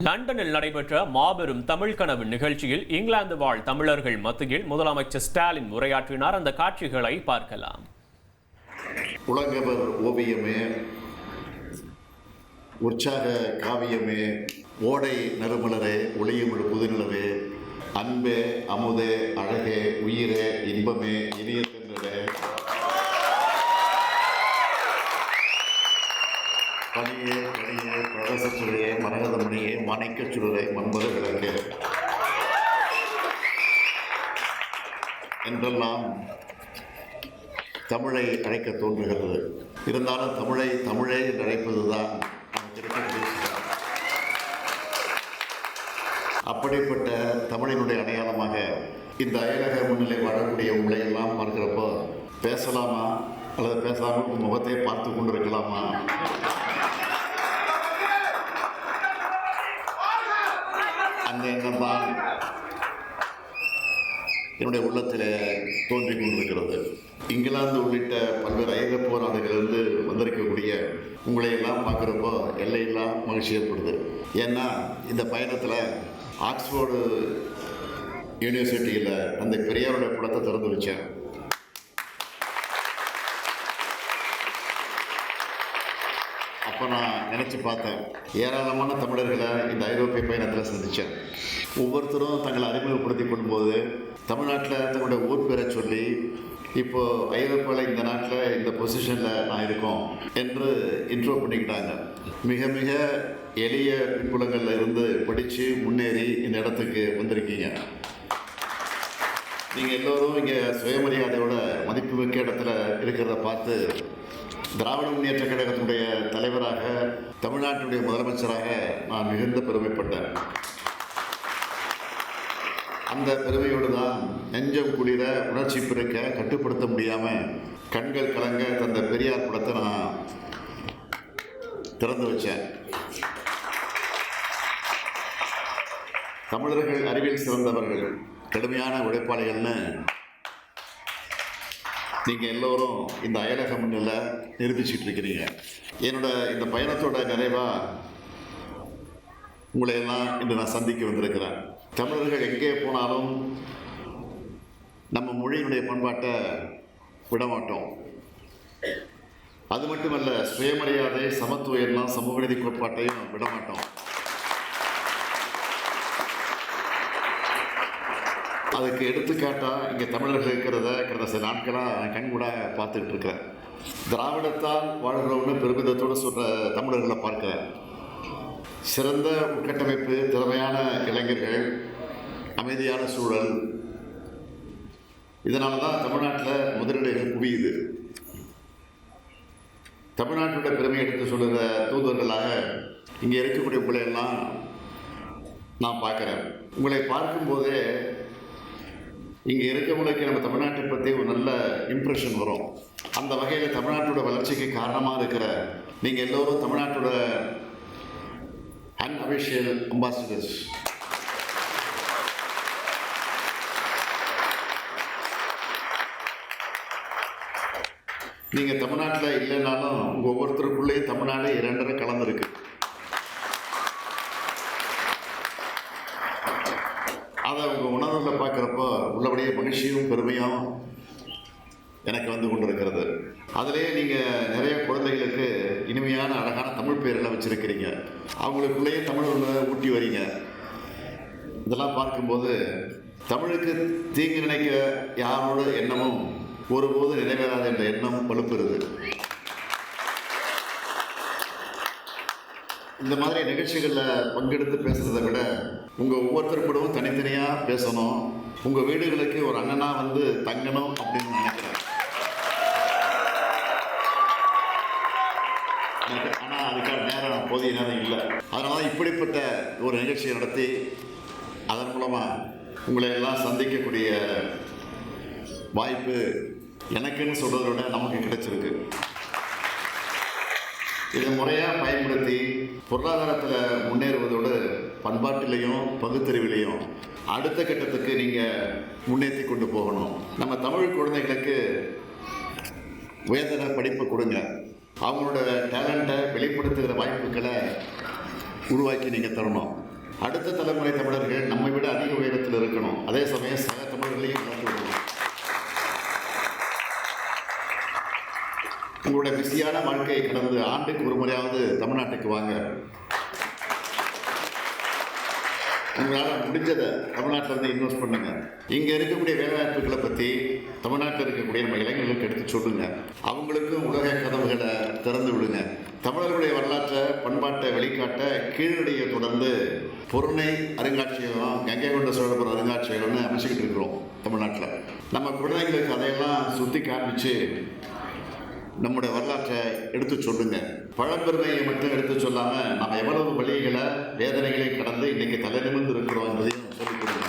லண்டனில் நடைபெற்ற மாபெரும் தமிழ் கனவு நிகழ்ச்சியில் இங்கிலாந்து வாழ் தமிழர்கள் மத்தியில் முதலமைச்சர் ஸ்டாலின் உரையாற்றினார். அந்த காட்சிகளை பார்க்கலாம். உலகவர் ஓவியமே, உற்சாக காவியமே, ஓடை நறுமலரே, ஒளியுமிழ் புதுநிலவே, அன்பே அமுதே அழகே உயிரே இன்பமே இனிய தென்றலே, பணியே பணியே பிரதசச்சுரையே மரகதமணியே மாணிக்கச் சுடரே மன்பது விளக்கே என்றெல்லாம் தமிழை அழைக்க தோன்றுகிறது. இருந்தாலும் தமிழே என்று அழைப்பதுதான் அப்படிப்பட்ட தமிழினுடைய அடையாளமாக இந்த அயலக முன்னிலை வாழக்கூடிய உங்களை எல்லாம் பார்க்கிறப்போ பேசலாமா அல்லது பேசாமல் முகத்தை பார்த்து கொண்டிருக்கலாமா அந்த எண்ணம் தான் என்னுடைய உள்ளத்தில் தோன்றிக் கொண்டிருக்கிறது. இங்கிலாந்து உள்ளிட்ட பல்வேறு ஐரோப்பிய நாடுகளிலிருந்து வந்திருக்கக்கூடிய உங்களை எல்லாம் பார்க்குறப்போ எல்லையெல்லாம் மகிழ்ச்சி ஏற்படுது. ஏன்னா இந்த பயணத்தில் ஆக்ஸ்போர்டு யூனிவர்சிட்டியில் அந்த பெரியாருடைய படத்தை திறந்து வச்சேன். அப்போ நான் நினச்சி பார்த்தேன், ஏராளமான தமிழர்களை இந்த ஐரோப்பிய பயணத்தில் சந்தித்தேன். ஒவ்வொருத்தரும் தங்களை அறிமுகப்படுத்தி கொள்ளும்போது தமிழ்நாட்டில் தங்களுடைய ஊர் பேரை சொல்லி இப்போது ஐரோப்பாவில் இந்த நாட்டில் இந்த பொசிஷனில் நான் இருக்கோம் என்று இன்ட்ரோ பண்ணிக்கிட்டாங்க. மிக மிக எளிய பின்புலங்களில் இருந்து படித்து முன்னேறி இந்த இடத்துக்கு வந்திருக்கீங்க. நீங்கள் எல்லோரும் இங்கே சுயமரியாதையோட மதிப்புமிக்க இடத்துல இருக்கிறத பார்த்து திராவிட முன்னேற்ற கழகத்தினுடைய தலைவராக, தமிழ்நாட்டினுடைய முதலமைச்சராக நான் மிகுந்த பெருமைப்பட்டேன். அந்த பெருமையோடு தான் நெஞ்சம் குளிர, உணர்ச்சி பிறக்க, கட்டுப்படுத்த முடியாமல் கண்கள் கலங்க தந்த பெரியார் படத்தை நான் திறந்து வச்சேன். தமிழர்கள் அறிவியல் சிறந்தவர்கள், கடுமையான உழைப்பாளிகள்னு நீங்கள் எல்லோரும் இந்த அயலக முன்னில் நிரூபிச்சுட்டு இருக்கிறீங்க. என்னோட இந்த பயணத்தோட நிறைவாக உங்களை எல்லாம் இன்று நான் சந்திக்க வந்திருக்கிறேன். தமிழர்கள் எங்கே போனாலும் நம்ம மொழியினுடைய பண்பாட்டை விட மாட்டோம். அது மட்டுமல்ல, சுயமரியாதை, சமத்துவ எல்லாம், சமூக நீதி கோட்பாட்டையும் விட மாட்டோம். அதுக்கு எடுத்துக்காட்டாக இங்கே தமிழர்கள் இருக்கிறத கடந்த சில நாட்களாக கண்கூட பார்த்துக்கிட்டு இருக்கிறேன். திராவிடத்தால் வாழ்கிறவங்க பெருமிதத்தோடு சொல்கிற தமிழர்களை பார்க்கிறேன். சிறந்த உட்கட்டமைப்பு, திறமையான இளைஞர்கள், அமைதியான சூழல், இதனால தான் தமிழ்நாட்டில் முதலீடுகள் குவியுது. தமிழ்நாட்டோட பெருமை எடுத்து சொல்லுகிற தூதர்களாக இங்கே இருக்கக்கூடிய உங்களையெல்லாம் நான் பார்க்குறேன். உங்களை பார்க்கும்போதே இங்கே இருக்கவங்களுக்கு நம்ம தமிழ்நாட்டை பற்றி ஒரு நல்ல இம்ப்ரெஷன் வரும். அந்த வகையில் தமிழ்நாட்டோட வளர்ச்சிக்கு காரணமாக இருக்கிற நீங்கள் எல்லோரும் தமிழ்நாட்டோட அன்அஃபிஷியல் அம்பாசிடர்ஸ். நீங்கள் தமிழ்நாட்டில் இல்லைன்னாலும் உங்கள் ஒவ்வொருத்தருக்குள்ளேயும் தமிழ்நாடு இரண்டரை கலந்துருக்கு. அதை உங்கள் உணர்வில் பார்க்குறப்போ உள்ளபடியே மகிழ்ச்சியும் பெருமையும் எனக்கு வந்து கொண்டிருக்கிறது. அதிலே நீங்கள் நிறைய குழந்தைகளுக்கு இனிமையான அழகான தமிழ் பேரெல்லாம் வச்சுருக்கிறீங்க. அவங்களுக்குள்ளேயே தமிழ் ஒன்று ஊட்டி வரீங்க. இதெல்லாம் பார்க்கும்போது தமிழுக்கு தீங்கு நினைக்க யாரோட எண்ணமும் ஒருபோது நிறைவேறாத என்ற எண்ணம் வலுப்பெறுது. இந்த மாதிரி நிகழ்ச்சிகளில் பங்கெடுத்து பேசுகிறத விட உங்கள் ஒவ்வொருத்தர் கூடவும் தனித்தனியாக பேசணும், உங்கள் வீடுகளுக்கு ஒரு அண்ணனாக வந்து தங்கணும் அப்படின்னு நினைக்கிறேன். ஆனால் அதுக்கான நேரம் போதிய நேரம் இல்லை. அதனால தான் இப்படிப்பட்ட ஒரு நிகழ்ச்சியை நடத்தி அதன் மூலமாக உங்களை எல்லாம் சந்திக்கக்கூடிய வாய்ப்பு எனக்குன்னு சொல்கிறத விட நமக்கு கிடைச்சிருக்கு. இதை முறையாக பயன்படுத்தி பொருளாதாரத்தில் முன்னேறுவதோடு பண்பாட்டிலையும் பகுத்தறிவிலையும் அடுத்த கட்டத்துக்கு நீங்கள் முன்னேற்றி கொண்டு போகணும். நம்ம தமிழ் குழந்தைகளுக்கு உயர்தர படிப்பு கொடுங்க. அவங்களோட டேலண்ட்டை வெளிப்படுத்துகிற வாய்ப்புகளை உருவாக்கி நீங்கள் தரணும். அடுத்த தலைமுறை தமிழர்கள் நம்மை விட அதிக உயரத்தில் இருக்கணும். அதே சமயம் சக தமிழர்களையும் வளர்த்து விடணும். உங்களுடைய பிஸியான வாழ்க்கையை கடந்து ஆண்டுக்கு ஒரு முறையாவது தமிழ்நாட்டுக்கு வாங்க. உங்களால் முடிஞ்சதை தமிழ்நாட்டில் இருந்து இன்வெஸ்ட் பண்ணுங்க. இங்கே இருக்கக்கூடிய வேலைவாய்ப்புகளை பற்றி தமிழ்நாட்டில் இருக்கக்கூடிய நம்ம இளைஞர்களுக்கு எடுத்து சொல்லுங்க. அவங்களுக்கும் உலக கதவுகளை திறந்து விடுங்க. தமிழர்களுடைய வரலாற்றை பண்பாட்டை வெளிக்காட்ட கீழடியை தொடர்ந்து பொருணை அருங்காட்சியகம், கங்கை கொண்ட சோழபுரம் அருங்காட்சியகம்னு அமைச்சிக்கிட்டு இருக்கிறோம் தமிழ்நாட்டில். நம்ம குழந்தைங்களுக்கு அதையெல்லாம் சுற்றி காமிச்சு நம்முடைய வரலாற்றை எடுத்து சொல்லுங்க. பழம்பெருமையை மட்டும் எடுத்து சொல்லாமல் நம்ம எவ்வளவு வழிகளை வேதனைகளை கடந்து இன்னைக்கு தலை நிமிர்ந்து இருக்கிறோம் என்பதையும் சொல்லிக் கொடுங்க.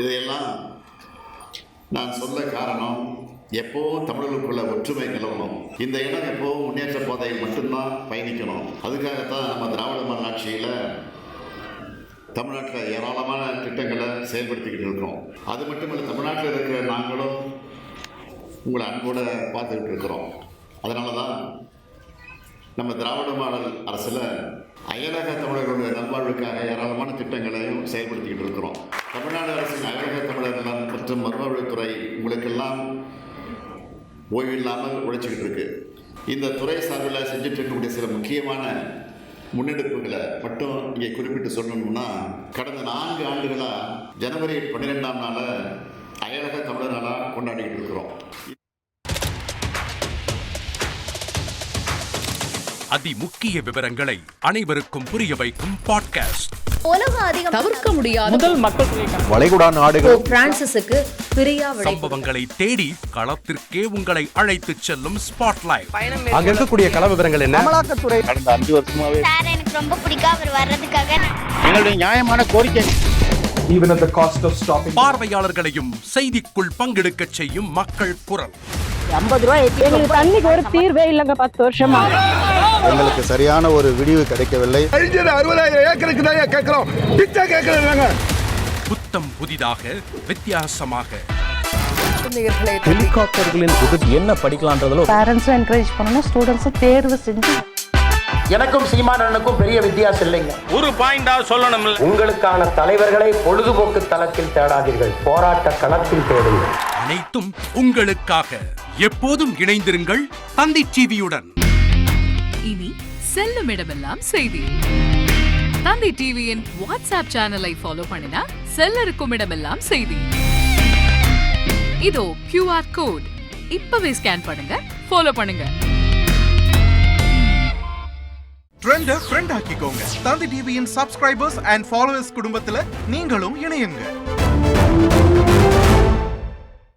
இதையெல்லாம் நான் சொல்ல காரணம், எப்போவும் தமிழர்களுக்குள்ள ஒற்றுமை நிலவணும். இந்த இடம் எப்போவும் முன்னேற்ற பாதையில் மட்டும்தான் பயணிக்கணும். அதுக்காகத்தான் நம்ம திராவிட மாடல் ஆட்சியில் தமிழ்நாட்டில் ஏராளமான திட்டங்களை செயல்படுத்திக்கிட்டு இருக்கிறோம். அது மட்டுமல்ல, தமிழ்நாட்டில் இருக்கிற நாங்களும் உங்களை அன்போடு பார்த்துக்கிட்டு இருக்கிறோம். அதனால தான் நம்ம திராவிட மாடல் அரசில் அயலக தமிழர்களுடைய நல்வாழ்வுக்காக ஏராளமான திட்டங்களையும் செயல்படுத்திக்கிட்டு இருக்கிறோம். தமிழ்நாடு அரசின் அயலக தமிழர் நலன் மற்றும் மறுவாழ்வுத்துறை உங்களுக்கெல்லாம் ஓய்வில்லாமல் உழைச்சிக்கிட்டு இருக்கு. இந்த துறை சார்பில் செஞ்சுட்டு இருக்கக்கூடிய சில முக்கியமான முன்னெடுப்புகளை மட்டும் இங்கே குறிப்பிட்டு சொல்லணும்னா, கடந்த 4 ஆண்டுகளாக ஜனவரி 12ஆம் நாளை அயலக தமிழர் நாளாக கொண்டாடிக்கிட்டு இருக்கிறோம். அதிமுக்கிய விவரங்களை அனைவருக்கும் புரிய வைக்கும் பாட்காஸ்ட். உலக அதிகம் தவிர்க்க முடியாத முதல் மக்கள் வளைகுடா நாடுகள் பிரான்சிஸுக்கு பிரியா சம்பவங்களை தேடி களத்திற்கே உங்களை அழைத்துச் செல்லும் ஸ்பாட்லைட். அங்க இருக்கக்கூடிய கள விவரங்கள் என்ன? அமலாக்கத்துறை கடந்த 5 வருஷமாவே சார் எனக்கு ரொம்ப பிடிக்கும். அவர் வர்றதுக்காக எங்களுடைய நியாயமான கோரிக்கை. Even at the cost of stopping. பார்வையாளர்களையும் செய்திக்குள் பங்கெடுக்க செய்யும் மக்கள் குரல். 50 ரூபாய் எங்களுக்கு தண்ணிக்கு ஒரு தீர்வே இல்லைங்க. 10 வருஷமா எங்களுக்கு சரியான ஒரு விடிவு கிடைக்கவில்லை. 60,000 ஏக்கருக்கு தான் கேட்கிறோம். பிச்சை கேட்கறாங்க. புத்தம் புதிதாக வித்தியாசமாக ஹெலிகாப்டர்களின் உதவி என்ன படிக்கலாம்ன்றதுல பேரண்ட்ஸும் என்கரேஜ் பண்ணணும், ஸ்டூடெண்ட்ஸும் தேர்வு செஞ்சு. எனக்கும் சீமானனுக்கும் பெரிய வித்தியாசம் இல்லைங்க. ஒரு பாயிண்டா சொல்லணும். உங்களுக்கான தலைவர்களை பொழுதுபோக்கு தளத்தில் தேடாதீர்கள், போராட்ட களத்தில் தேடுங்கள். அனைத்தும் உங்களுக்காக. எப்போதும் இணைந்திருங்கள் தந்தி டிவியுடன். இனி செல்லும் இடமெல்லாம் செய்தி. தந்தி டிவியின் வாட்ஸ்அப் சேனலை ஃபாலோ பண்ணினா செல்ல இருக்கும் இடமெல்லாம் செய்தி. இதோ QR கோட், இப்பவே ஸ்கேன் பண்ணுங்க, ஃபாலோ பண்ணுங்க. ட்ரெண்ட ஃப்ரெண்ட் ஆக்கிக்கோங்க. தந்தி டிவியின் சப்ஸ்கிரைபர்ஸ் அண்ட் ஃபாலோவர்ஸ் குடும்பத்துல நீங்களும் இணையுங்க.